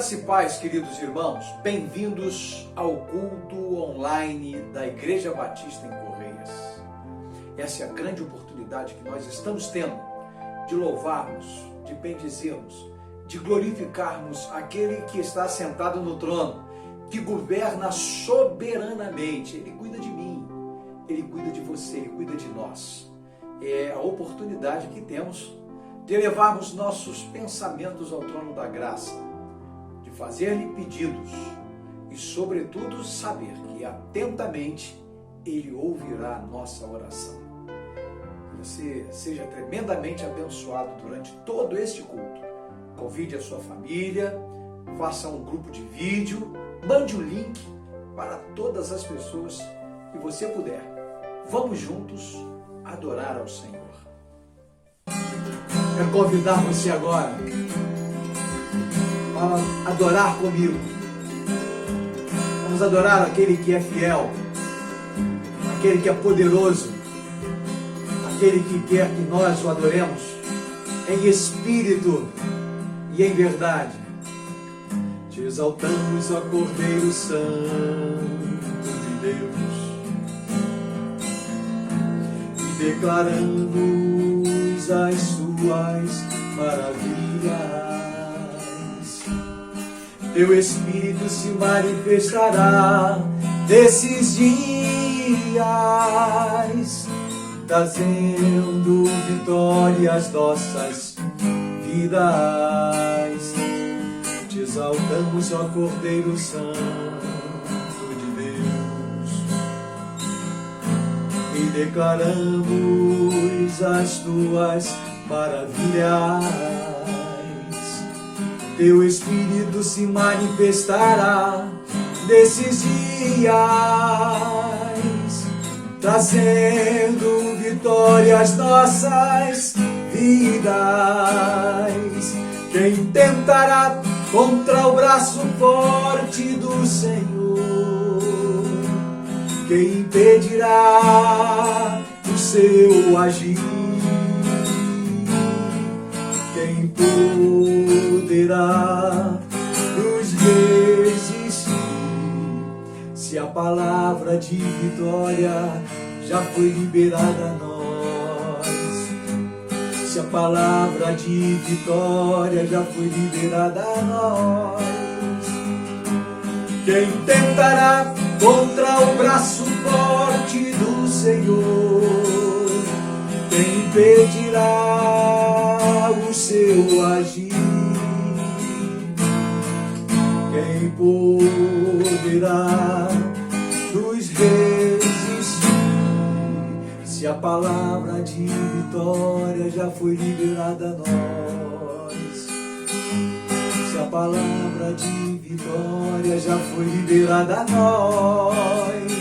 Graça e paz, queridos irmãos, bem-vindos ao culto online da Igreja Batista em Correias. Essa é a grande oportunidade que nós estamos tendo de louvarmos, de bendizermos, de glorificarmos aquele que está sentado no trono, que governa soberanamente. Ele cuida de mim, Ele cuida de você, Ele cuida de nós. É a oportunidade que temos de levarmos nossos pensamentos ao trono da graça, de fazer-lhe pedidos e, sobretudo, saber que atentamente Ele ouvirá a nossa oração. Que você seja tremendamente abençoado durante todo este culto. Convide a sua família, faça um grupo de vídeo, mande o link para todas as pessoas que você puder. Vamos juntos adorar ao Senhor. Quero convidar você agora a adorar comigo. Vamos adorar aquele que é fiel, aquele que é poderoso, aquele que quer que nós o adoremos em espírito e em verdade. Te exaltamos, ó Cordeiro Santo de Deus, e declaramos as suas maravilhas. Teu Espírito se manifestará nesses dias, trazendo vitória às nossas vidas. Te exaltamos, ó Cordeiro Santo de Deus, e declaramos as tuas maravilhas. Teu Espírito se manifestará nesses dias, trazendo vitória às nossas vidas. Quem tentará contra o braço forte do Senhor? Quem impedirá o seu agir? Quem poderá nos resistir? Se a palavra de vitória já foi liberada a nós, se a palavra de vitória já foi liberada a nós, quem tentará contra o braço forte do Senhor? Quem impedirá o seu agir? Quem poderá nos resistir? Se a palavra de vitória já foi liberada a nós, se a palavra de vitória já foi liberada a nós,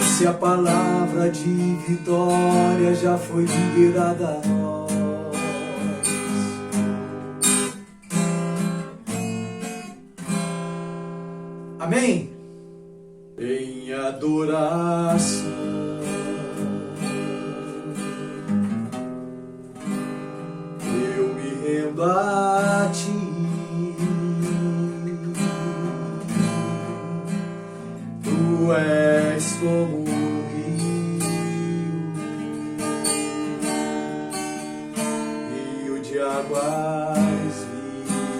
se a palavra de vitória já foi liberada a nós. Amém? Em adoração eu me rendo a ti. Tu és como um rio de águas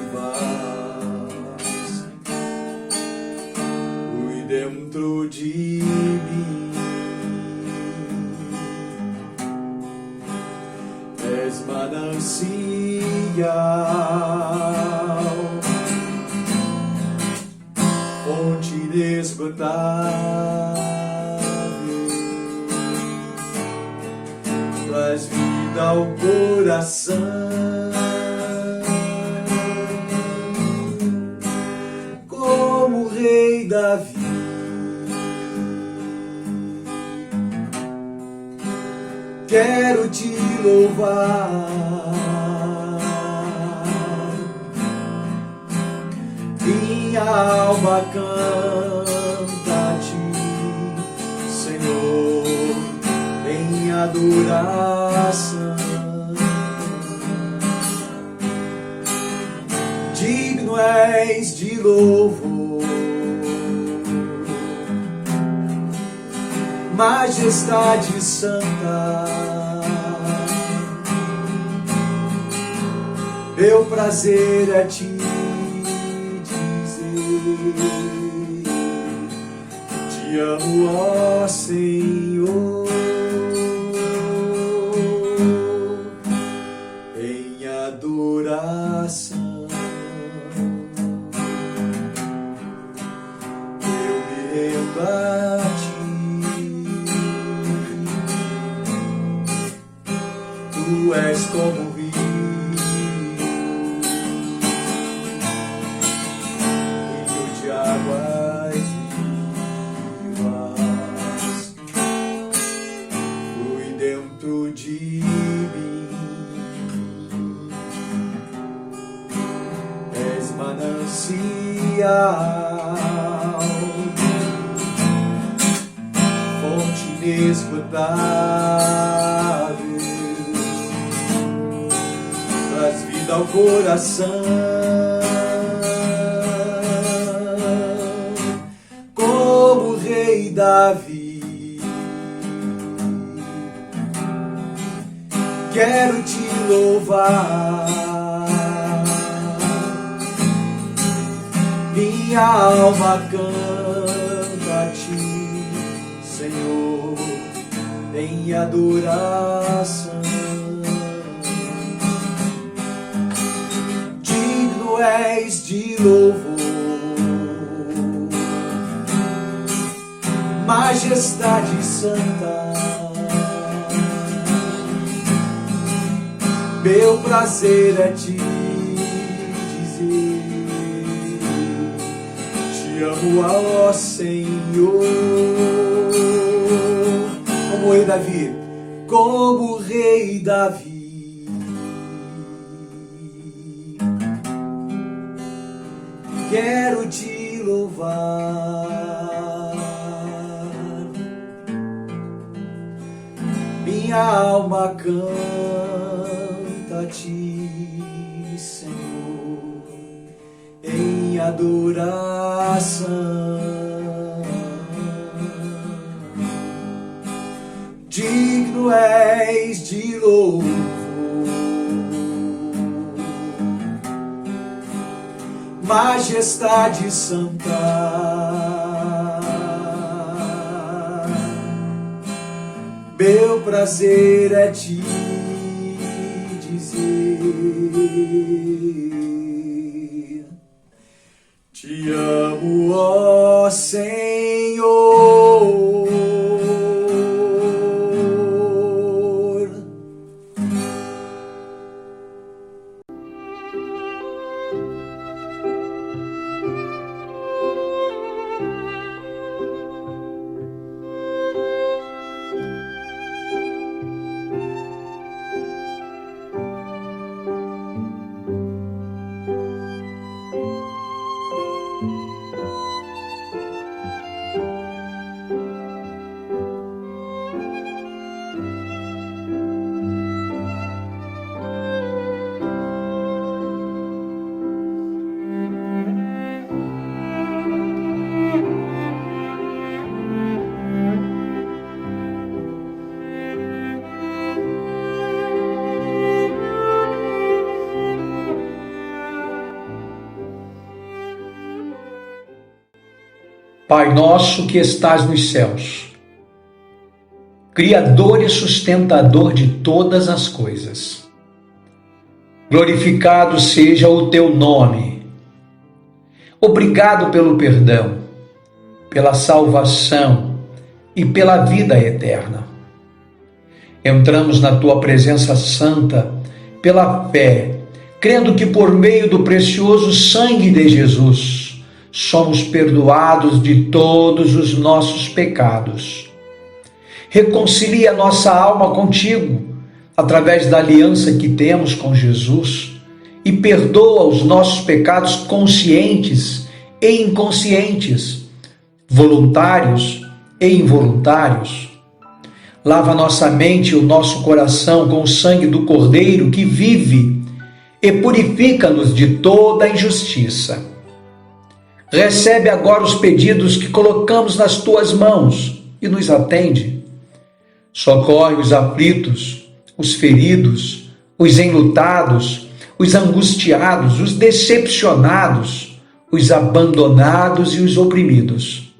vivas, flui dentro de mim. És manancial, fonte inesgotável, traz vida ao coração, como o rei Davi. Quero te louvar, minha alma canta a ti, Senhor, em adoração. Digno és de louvor, majestade santa, meu prazer é te dizer, te amo, ó Senhor, em adoração. Eu me rendo a ti, tu és como o rio, de águas vivas, flui dentro de mim, és manancial, fonte inesgotável, traz vida ao coração. Davi, quero te louvar, minha alma canta a ti, Senhor, em adoração. Digno és de louvor, majestade santa, meu prazer é te dizer, te amo, ó Senhor, como o rei Davi, como o rei Davi, quero te louvar, minha alma canta a ti, Senhor, em adoração. Digno és de louvor, majestade santa, meu prazer é te dizer, te amo, ó Senhor. Pai nosso que estás nos céus, Criador e sustentador de todas as coisas, glorificado seja o teu nome. Obrigado pelo perdão, pela salvação e pela vida eterna. Entramos na tua presença santa pela fé, crendo que por meio do precioso sangue de Jesus, somos perdoados de todos os nossos pecados. Reconcilia nossa alma contigo, através da aliança que temos com Jesus, e perdoa os nossos pecados conscientes e inconscientes, voluntários e involuntários. Lava nossa mente e o nosso coração com o sangue do Cordeiro que vive e purifica-nos de toda injustiça. Recebe agora os pedidos que colocamos nas tuas mãos e nos atende. Socorre os aflitos, os feridos, os enlutados, os angustiados, os decepcionados, os abandonados e os oprimidos.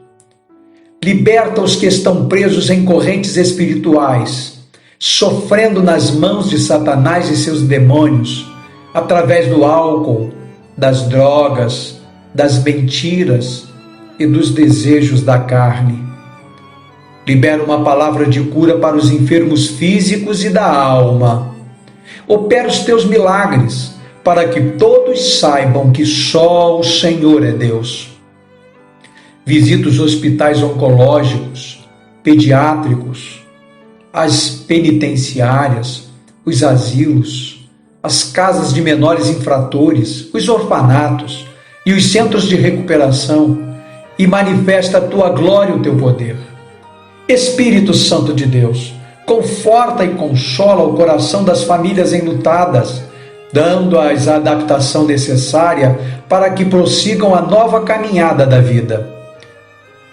Liberta os que estão presos em correntes espirituais, sofrendo nas mãos de Satanás e seus demônios, através do álcool, das drogas, das mentiras e dos desejos da carne. Libera uma palavra de cura para os enfermos físicos e da alma. Opera os teus milagres, para que todos saibam que só o Senhor é Deus. Visita os hospitais oncológicos, pediátricos, as penitenciárias, os asilos, as casas de menores infratores, os orfanatos e os centros de recuperação, e manifesta a tua glória e o teu poder. Espírito Santo de Deus, conforta e consola o coração das famílias enlutadas, dando-as a adaptação necessária para que prossigam a nova caminhada da vida.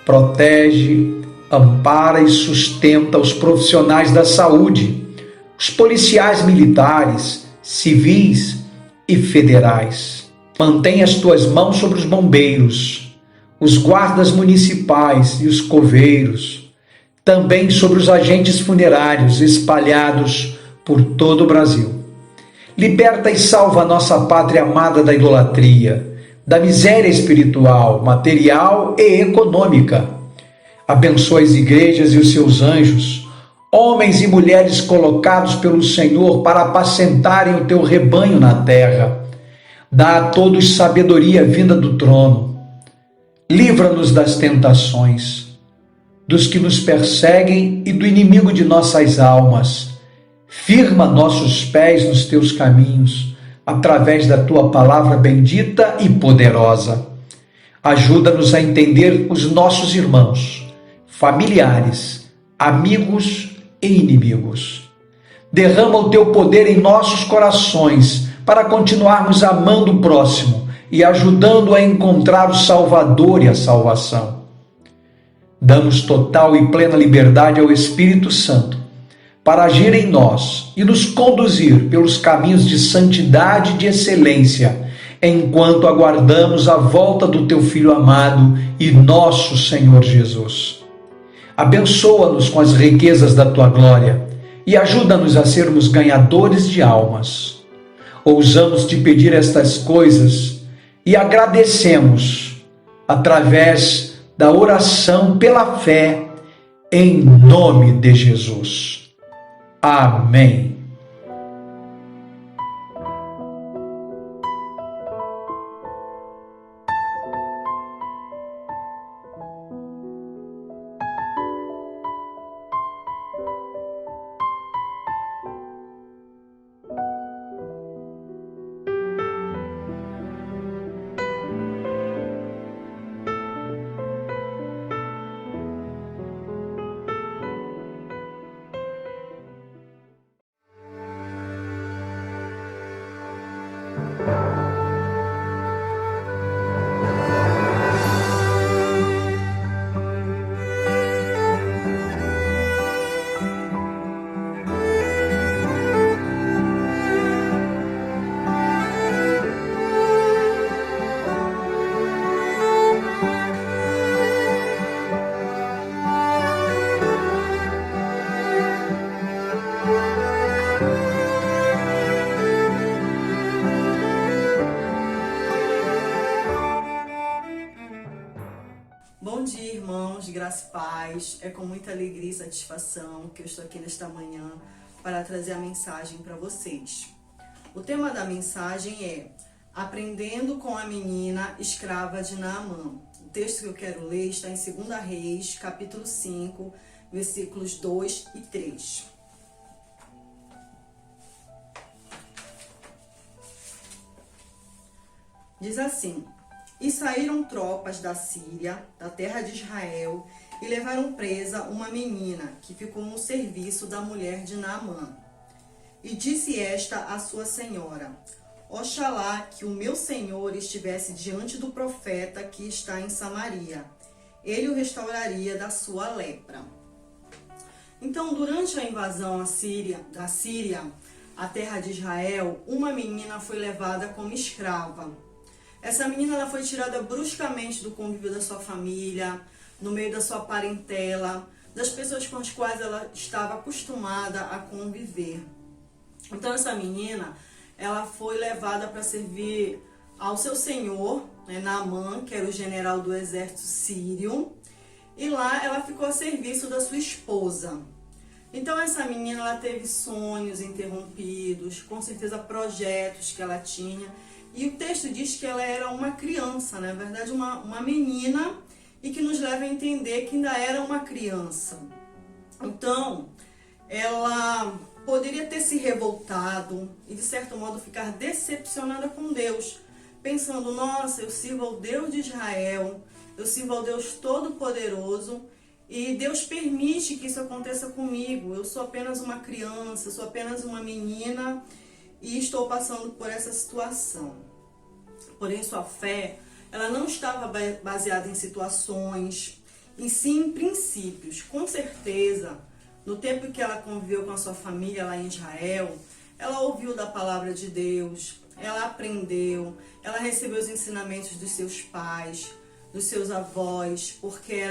Protege, ampara e sustenta os profissionais da saúde, os policiais militares, civis e federais. Mantém as tuas mãos sobre os bombeiros, os guardas municipais e os coveiros, também sobre os agentes funerários espalhados por todo o Brasil. Liberta e salva a nossa pátria amada da idolatria, da miséria espiritual, material e econômica. Abençoa as igrejas e os seus anjos, homens e mulheres colocados pelo Senhor para apacentarem o teu rebanho na terra. Dá a todos sabedoria vinda do trono. Livra-nos das tentações, dos que nos perseguem e do inimigo de nossas almas. Firma nossos pés nos teus caminhos, através da tua palavra bendita e poderosa. Ajuda-nos a entender os nossos irmãos, familiares, amigos e inimigos. Derrama o teu poder em nossos corações para continuarmos amando o próximo e ajudando a encontrar o Salvador e a salvação. Damos total e plena liberdade ao Espírito Santo para agir em nós e nos conduzir pelos caminhos de santidade e de excelência, enquanto aguardamos a volta do teu Filho amado e nosso Senhor Jesus. Abençoa-nos com as riquezas da tua glória e ajuda-nos a sermos ganhadores de almas. Ousamos te pedir estas coisas e agradecemos através da oração pela fé, em nome de Jesus. Amém. Bom dia, irmãos, graça e paz. É com muita alegria e satisfação que eu estou aqui nesta manhã para trazer a mensagem para vocês. O tema da mensagem é Aprendendo com a menina escrava de Naamã. O texto que eu quero ler está em 2 Reis, capítulo 5, versículos 2 e 3. Diz assim: E saíram tropas da Síria, da terra de Israel, e levaram presa uma menina, que ficou no serviço da mulher de Naamã. E disse esta à sua senhora: Oxalá que o meu Senhor estivesse diante do profeta que está em Samaria. Ele o restauraria da sua lepra. Então, durante a invasão da Síria, a terra de Israel, uma menina foi levada como escrava. Essa menina ela foi tirada bruscamente do convívio da sua família, no meio da sua parentela, das pessoas com as quais ela estava acostumada a conviver. Então essa menina, ela foi levada para servir ao seu senhor, Naamã, que era o general do exército sírio, e lá ela ficou a serviço da sua esposa. Então essa menina ela teve sonhos interrompidos, com certeza projetos que ela tinha, e o texto diz que ela era uma criança, na verdade uma menina, e que nos leva a entender que ainda era uma criança. Então, ela poderia ter se revoltado e, de certo modo, ficar decepcionada com Deus, pensando, nossa, eu sirvo ao Deus de Israel, eu sirvo ao Deus Todo-Poderoso, e Deus permite que isso aconteça comigo. Eu sou apenas uma criança, eu sou apenas uma menina, e estou passando por essa situação. Porém, sua fé, ela não estava baseada em situações, e sim em princípios. Com certeza, no tempo que ela conviveu com a sua família lá em Israel, ela ouviu da palavra de Deus, ela aprendeu, ela recebeu os ensinamentos dos seus pais, dos seus avós, porque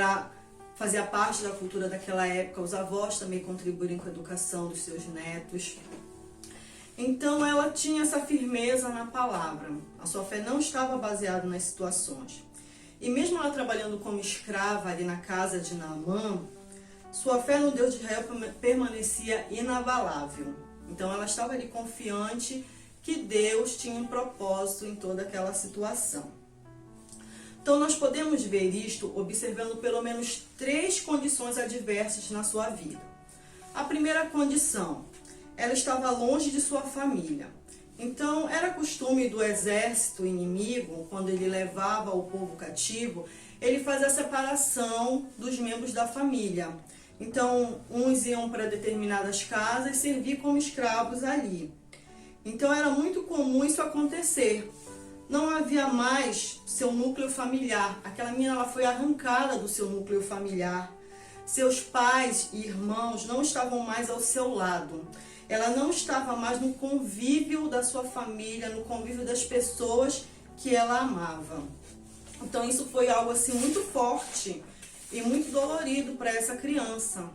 fazia parte da cultura daquela época. Os avós também contribuíram com a educação dos seus netos. Então ela tinha essa firmeza na palavra. A sua fé não estava baseada nas situações. E mesmo ela trabalhando como escrava ali na casa de Naamã, sua fé no Deus de Israel permanecia inabalável. Então ela estava ali confiante que Deus tinha um propósito em toda aquela situação. Então nós podemos ver isto observando pelo menos 3 condições adversas na sua vida. A primeira condição, ela estava longe de sua família. Então, era costume do exército inimigo, quando ele levava o povo cativo, ele fazia a separação dos membros da família. Então, uns iam para determinadas casas servir como escravos ali. Então, era muito comum isso acontecer. Não havia mais seu núcleo familiar. Aquela menina ela foi arrancada do seu núcleo familiar. Seus pais e irmãos não estavam mais ao seu lado. Ela não estava mais no convívio da sua família, no convívio das pessoas que ela amava. Então isso foi algo assim muito forte e muito dolorido para essa criança,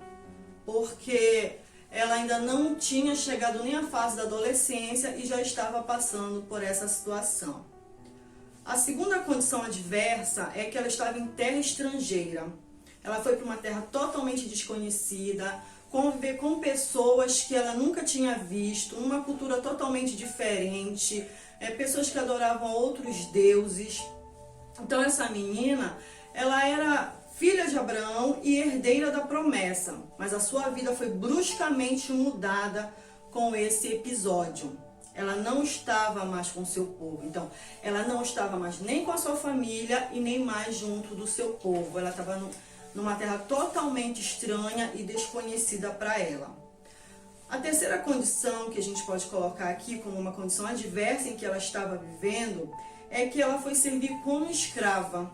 porque ela ainda não tinha chegado nem à fase da adolescência e já estava passando por essa situação. A segunda condição adversa é que ela estava em terra estrangeira. Ela foi para uma terra totalmente desconhecida, conviver com pessoas que ela nunca tinha visto, uma cultura totalmente diferente, pessoas que adoravam outros deuses. Então essa menina, ela era filha de Abraão e herdeira da promessa, mas a sua vida foi bruscamente mudada com esse episódio. Ela não estava mais com o seu povo, então ela não estava mais nem com a sua família e nem mais junto do seu povo. Ela estava numa terra totalmente estranha e desconhecida para ela. A terceira condição que a gente pode colocar aqui como uma condição adversa em que ela estava vivendo é que ela foi servir como escrava.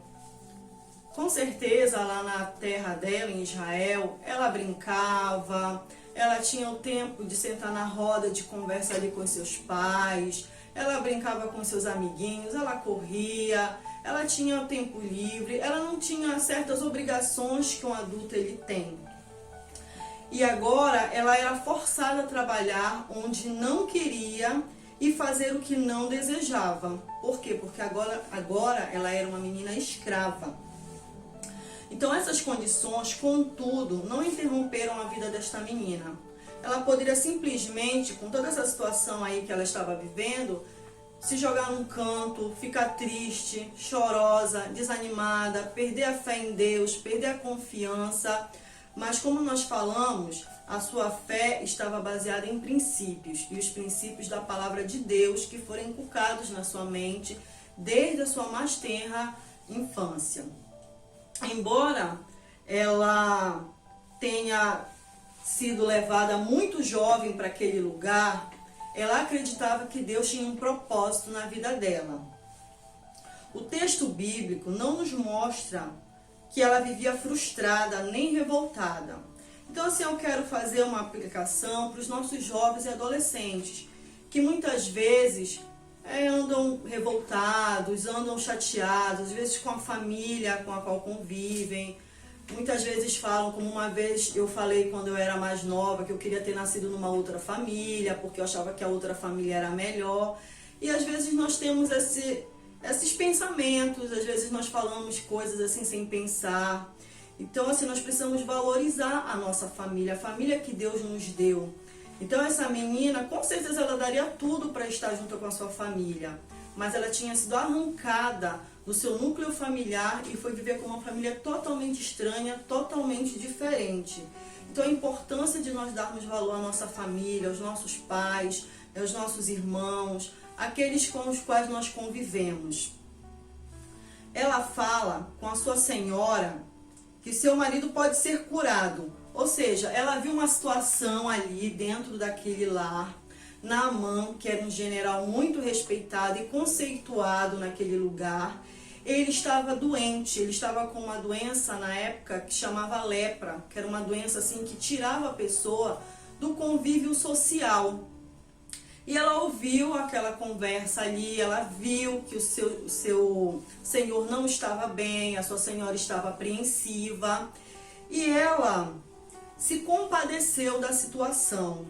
Com certeza, lá na terra dela, em Israel, ela brincava, ela tinha o tempo de sentar na roda de conversa ali com seus pais, ela brincava com seus amiguinhos, ela corria, ela tinha o tempo livre, ela não tinha certas obrigações que um adulto ele tem. E agora ela era forçada a trabalhar onde não queria e fazer o que não desejava. Por quê? Porque agora ela era uma menina escrava. Então essas condições, contudo, não interromperam a vida desta menina. Ela poderia simplesmente, com toda essa situação aí que ela estava vivendo, se jogar num canto, ficar triste, chorosa, desanimada, perder a fé em Deus, perder a confiança. Mas como nós falamos, a sua fé estava baseada em princípios, e os princípios da palavra de Deus que foram inculcados na sua mente desde a sua mais tenra infância. Embora ela tenha sido levada muito jovem para aquele lugar, ela acreditava que Deus tinha um propósito na vida dela. O texto bíblico não nos mostra que ela vivia frustrada nem revoltada. Então, assim, eu quero fazer uma aplicação para os nossos jovens e adolescentes, que muitas vezes andam revoltados, andam chateados, às vezes com a família com a qual convivem. Muitas vezes falam, como uma vez eu falei quando eu era mais nova, que eu queria ter nascido numa outra família, porque eu achava que a outra família era melhor. E às vezes nós temos esses pensamentos, às vezes nós falamos coisas assim sem pensar. Então, assim, nós precisamos valorizar a nossa família, a família que Deus nos deu. Então, essa menina, com certeza ela daria tudo para estar junto com a sua família, mas ela tinha sido arrancada do seu núcleo familiar e foi viver com uma família totalmente estranha, totalmente diferente. Então, a importância de nós darmos valor à nossa família, aos nossos pais, aos nossos irmãos, aqueles com os quais nós convivemos. Ela fala com a sua senhora que seu marido pode ser curado. Ou seja, ela viu uma situação ali dentro daquele lar. Naamã, que era um general muito respeitado e conceituado naquele lugar, ele estava doente, ele estava com uma doença na época que chamava lepra, que era uma doença assim que tirava a pessoa do convívio social. E ela ouviu aquela conversa ali, ela viu que o seu senhor não estava bem, a sua senhora estava apreensiva, e ela se compadeceu da situação.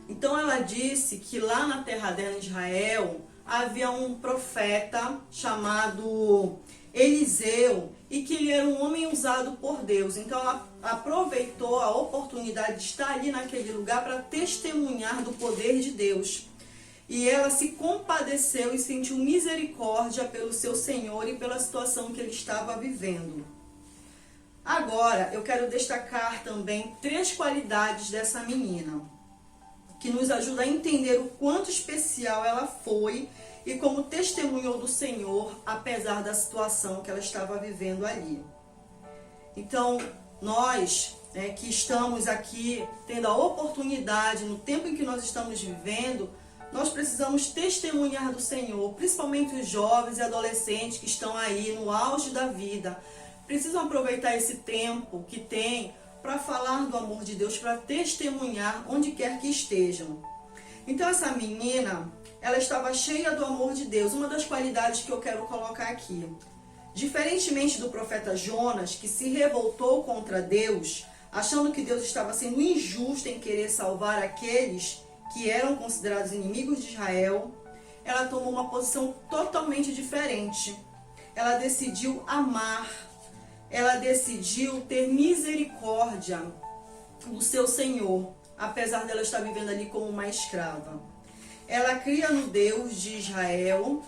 Então ela disse que lá na terra dela, em Israel, havia um profeta chamado Eliseu, e que ele era um homem usado por Deus. Então ela aproveitou a oportunidade de estar ali naquele lugar para testemunhar do poder de Deus. E ela se compadeceu e sentiu misericórdia pelo seu Senhor e pela situação que ele estava vivendo. Agora, eu quero destacar também 3 qualidades dessa menina, que nos ajuda a entender o quanto especial ela foi e como testemunhou do Senhor, apesar da situação que ela estava vivendo ali. Então, nós que estamos aqui tendo a oportunidade, no tempo em que nós estamos vivendo, nós precisamos testemunhar do Senhor, principalmente os jovens e adolescentes que estão aí no auge da vida. Precisam aproveitar esse tempo que tem para falar do amor de Deus, para testemunhar onde quer que estejam. Então essa menina, ela estava cheia do amor de Deus. Uma das qualidades que eu quero colocar aqui. Diferentemente do profeta Jonas, que se revoltou contra Deus, achando que Deus estava sendo injusto em querer salvar aqueles que eram considerados inimigos de Israel, ela tomou uma posição totalmente diferente. Ela decidiu amar, ela decidiu ter misericórdia do seu Senhor, apesar dela estar vivendo ali como uma escrava. Ela cria no Deus de Israel,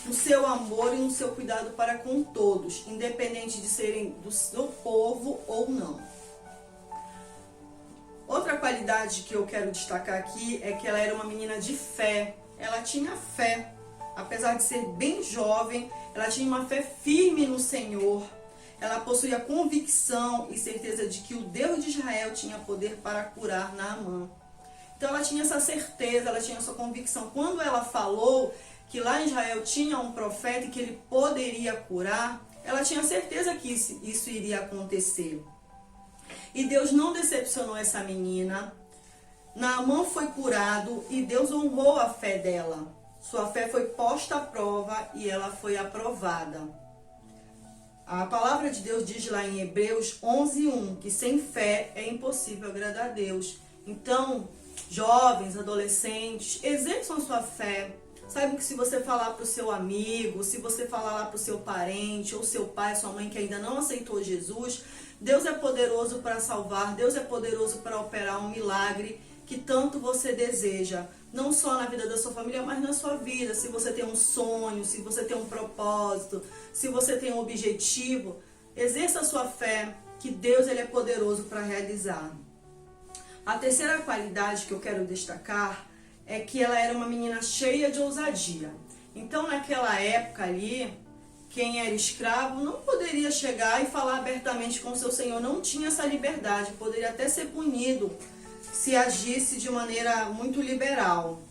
no seu amor e no seu cuidado para com todos, independente de serem do seu povo ou não. Outra qualidade que eu quero destacar aqui é que ela era uma menina de fé. Ela tinha fé, apesar de ser bem jovem, ela tinha uma fé firme no Senhor. Ela possuía convicção e certeza de que o Deus de Israel tinha poder para curar Naamã. Então ela tinha essa certeza, ela tinha essa convicção. Quando ela falou que lá em Israel tinha um profeta e que ele poderia curar, ela tinha certeza que isso iria acontecer. E Deus não decepcionou essa menina. Naamã foi curado e Deus honrou a fé dela. Sua fé foi posta à prova e ela foi aprovada. A palavra de Deus diz lá em Hebreus 11:1 que sem fé é impossível agradar a Deus. Então, jovens, adolescentes, exerçam a sua fé. Saibam que se você falar para o seu amigo, se você falar lá para o seu parente, ou seu pai, sua mãe que ainda não aceitou Jesus, Deus é poderoso para salvar, Deus é poderoso para operar um milagre que tanto você deseja. Não só na vida da sua família, mas na sua vida. Se você tem um sonho, se você tem um propósito, se você tem um objetivo, exerça a sua fé, que Deus ele é poderoso para realizar. A terceira qualidade que eu quero destacar é que ela era uma menina cheia de ousadia. Então, naquela época ali, quem era escravo não poderia chegar e falar abertamente com seu senhor, não tinha essa liberdade, poderia até ser punido se agisse de maneira muito liberal.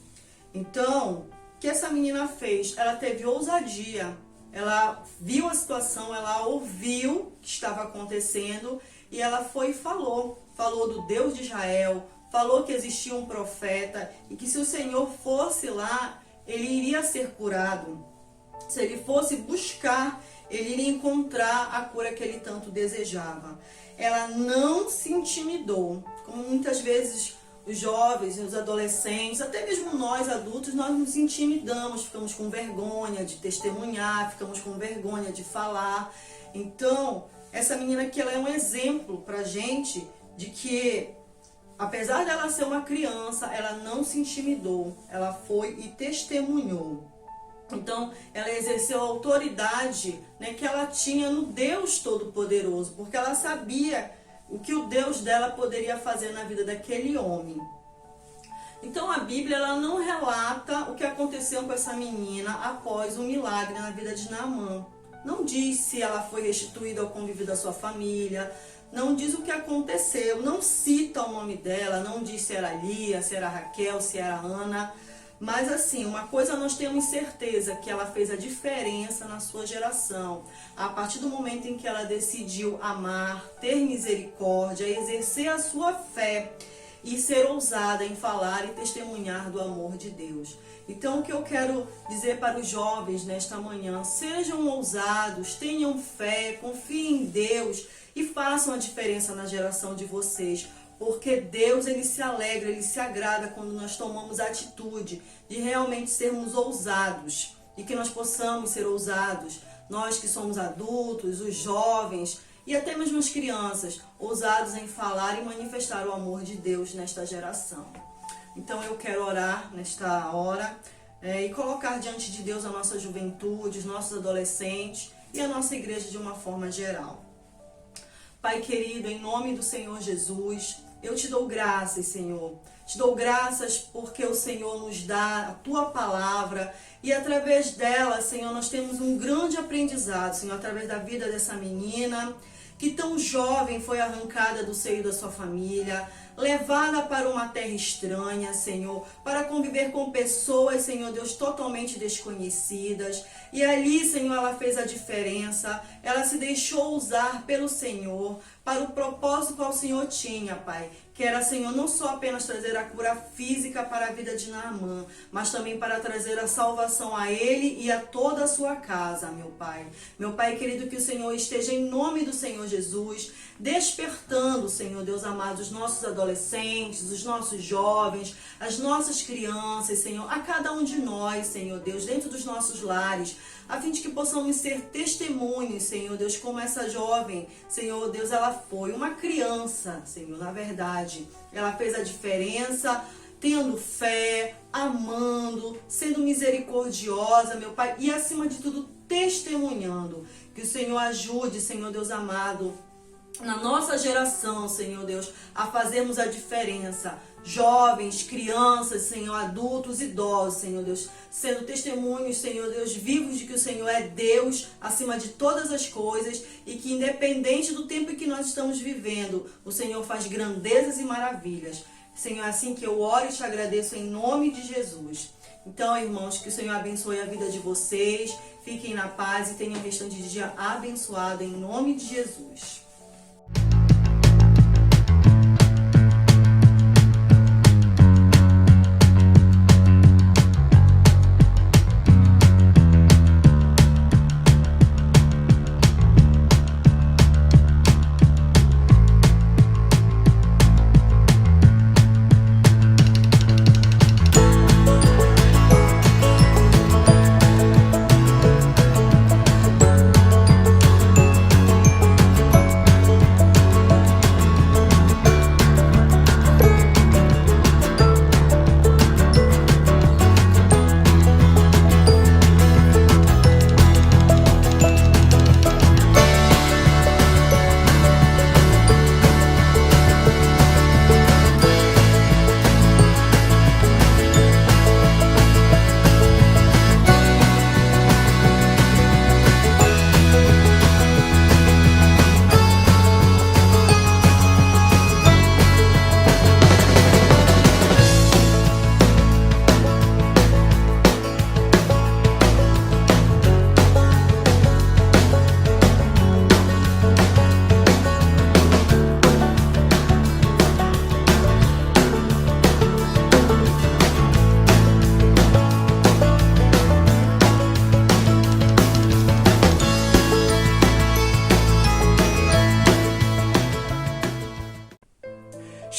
Então, o que essa menina fez? Ela teve ousadia, ela viu a situação, ela ouviu o que estava acontecendo e ela foi e falou do Deus de Israel, falou que existia um profeta e que se o Senhor fosse lá, ele iria ser curado. Se ele fosse buscar, ele iria encontrar a cura que ele tanto desejava. Ela não se intimidou, como muitas vezes os jovens, os adolescentes, até mesmo nós adultos, nós nos intimidamos, ficamos com vergonha de testemunhar, ficamos com vergonha de falar. Então, essa menina aqui, ela é um exemplo pra gente de que, apesar dela ser uma criança, ela não se intimidou, ela foi e testemunhou. Então, ela exerceu a autoridade, né, que ela tinha no Deus Todo-Poderoso, porque ela sabia o que o Deus dela poderia fazer na vida daquele homem. Então, a Bíblia ela não relata o que aconteceu com essa menina após o milagre na vida de Naamã. Não diz se ela foi restituída ao convívio da sua família, não diz o que aconteceu, não cita o nome dela, não diz se era Lia, se era Raquel, se era Ana. Mas assim, uma coisa nós temos certeza, que ela fez a diferença na sua geração. A partir do momento em que ela decidiu amar, ter misericórdia, exercer a sua fé e ser ousada em falar e testemunhar do amor de Deus. Então o que eu quero dizer para os jovens nesta manhã, sejam ousados, tenham fé, confiem em Deus e façam a diferença na geração de vocês. Porque Deus, ele se alegra, ele se agrada quando nós tomamos a atitude de realmente sermos ousados. E que nós possamos ser ousados, nós que somos adultos, os jovens e até mesmo as crianças, ousados em falar e manifestar o amor de Deus nesta geração. Então eu quero orar nesta hora e colocar diante de Deus a nossa juventude, os nossos adolescentes e a nossa igreja de uma forma geral. Pai querido, em nome do Senhor Jesus, eu te dou graças, Senhor. Te dou graças porque o Senhor nos dá a Tua palavra e através dela, Senhor, nós temos um grande aprendizado, Senhor, através da vida dessa menina que tão jovem foi arrancada do seio da sua família, levada para uma terra estranha, Senhor, para conviver com pessoas, Senhor Deus, totalmente desconhecidas. E ali, Senhor, ela fez a diferença, ela se deixou usar pelo Senhor, para o propósito que o Senhor tinha, Pai. Que era, Senhor, não só apenas trazer a cura física para a vida de Naamã, mas também para trazer a salvação a ele e a toda a sua casa, meu Pai. Meu Pai querido, que o Senhor esteja em nome do Senhor Jesus, despertando, Senhor Deus amado, os nossos adolescentes, os nossos jovens, as nossas crianças, Senhor, a cada um de nós, Senhor Deus, dentro dos nossos lares, a fim de que possamos ser testemunhos, Senhor Deus, como essa jovem, Senhor Deus, ela foi uma criança, Senhor, na verdade, ela fez a diferença, tendo fé, amando, sendo misericordiosa, meu Pai, e acima de tudo, testemunhando. Que o Senhor ajude, Senhor Deus amado, na nossa geração, Senhor Deus, a fazermos a diferença. Jovens, crianças, Senhor, adultos, idosos, Senhor Deus, sendo testemunhos, Senhor Deus, vivos de que o Senhor é Deus acima de todas as coisas e que independente do tempo em que nós estamos vivendo, o Senhor faz grandezas e maravilhas. Senhor, é assim que eu oro e te agradeço em nome de Jesus. Então, irmãos, que o Senhor abençoe a vida de vocês, fiquem na paz e tenham o restante de dia abençoado em nome de Jesus.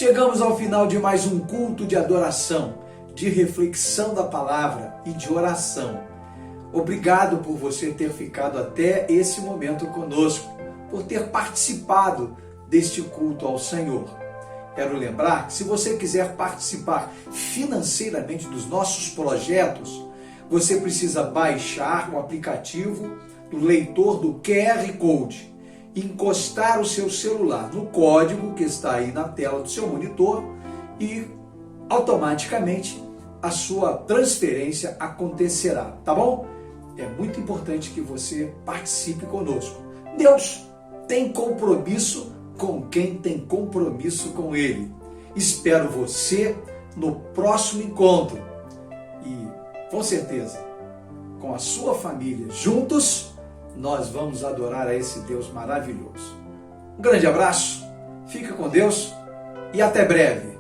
Chegamos ao final de mais um culto de adoração, de reflexão da palavra e de oração. Obrigado por você ter ficado até esse momento conosco, por ter participado deste culto ao Senhor. Quero lembrar que se você quiser participar financeiramente dos nossos projetos, você precisa baixar o aplicativo do leitor do QR Code, encostar o seu celular no código que está aí na tela do seu monitor e automaticamente a sua transferência acontecerá, tá bom? É muito importante que você participe conosco. Deus tem compromisso com quem tem compromisso com Ele. Espero você no próximo encontro e, com certeza, com a sua família, juntos, nós vamos adorar a esse Deus maravilhoso. Um grande abraço, fica com Deus e até breve.